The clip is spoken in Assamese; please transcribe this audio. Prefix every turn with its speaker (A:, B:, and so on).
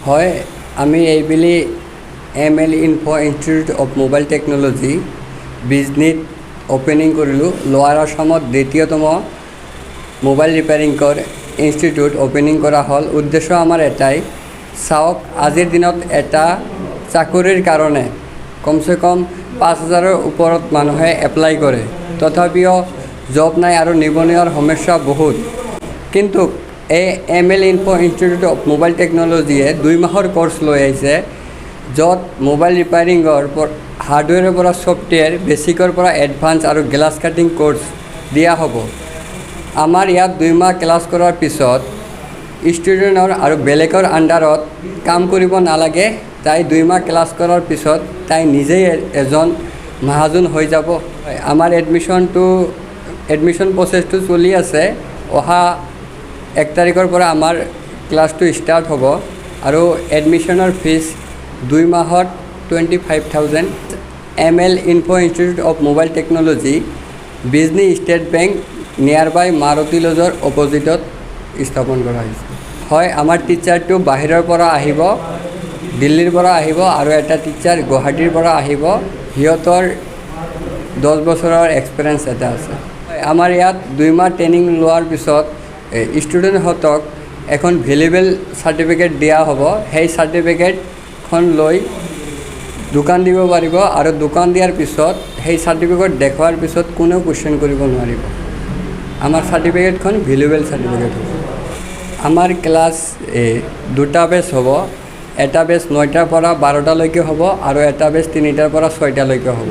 A: হয় আমি এইবেলি ML info institute of mobile technology বিজনিত ওপেনিং কৰিলোঁ। লোৱাৰ আসামত দ্বিতীয়তম মোবাইল ৰিপেয়াৰিঙৰ ইনষ্টিটিউট ওপেনিং কৰা হ'ল। উদ্দেশ্য আমাৰ এটাই, চাওক আজিৰ দিনত এটা চাকৰিৰ কাৰণে কমচে কম 5,000ৰ ওপৰত মানুহে এপ্লাই কৰে, তথাপিও জব নাই আৰু নিবনুৱাৰ সমস্যা বহুত। কিন্তু এই ML info institute of mobile টেকনলজিয়ে 2 মাহৰ কোৰ্চ লৈ আহিছে, য'ত মোবাইল ৰিপেয়াৰিঙৰ হাৰ্ডৱেৰৰ পৰা ছফ্টৱেৰ, বেচিকৰ পৰা এডভান্স আৰু গ্লাছ কাটিং কোৰ্চ দিয়া হ'ব। আমাৰ ইয়াত 2 মাহ ক্লাছ কৰাৰ পিছত ষ্টুডেণ্টৰ আৰু বেলেগৰ আণ্ডাৰত কাম কৰিব নালাগে। তাই 2 মাহ ক্লাছ কৰাৰ পিছত তাই নিজেই এজন মহাজন হৈ যাব। আমাৰ এডমিশ্যন প্ৰচেছটো চলি আছে। অহা 1 তাৰিখৰ পৰা আমাৰ ক্লাছটো ষ্টাৰ্ট হ'ব আৰু এডমিশ্যনৰ ফিজ 2 মাহত 25,000। ML info institute of mobile technology, Bijni state bank নিয়াৰ বাই মাৰুতি লজৰ অপজিটত স্থাপন কৰা হৈছে। হয়, আমাৰ টিচাৰটো বাহিৰৰ পৰা আহিব, দিল্লীৰ পৰা আহিব আৰু এটা টিচাৰ গুৱাহাটীৰ পৰা আহিব। সিহঁতৰ 10 বছৰৰ এক্সপিৰিয়েঞ্চ এটা আছে। আমাৰ ইয়াত 2 মাহ ট্ৰেইনিং লোৱাৰ পিছত ষ্টুডেণ্টহঁতক এখন ভেলুৱেবল চাৰ্টিফিকেট দিয়া হ'ব। সেই চাৰ্টিফিকেটখন লৈ দোকান দিব পাৰিব আৰু দোকান দিয়াৰ পিছত সেই চাৰ্টিফিকেট দেখুৱাৰ পিছত কোনেও কুৱেশ্যন কৰিব নোৱাৰিব। আমাৰ চাৰ্টিফিকেটখন ভেলুৱেবল চাৰ্টিফিকেট হ'ব। আমাৰ ক্লাছ 2টা বেচ হ'ব। এটা বেচ 9টাৰ পৰা 12টালৈকে হ'ব আৰু এটা বেচ 3টাৰ পৰা 6টালৈকে হ'ব।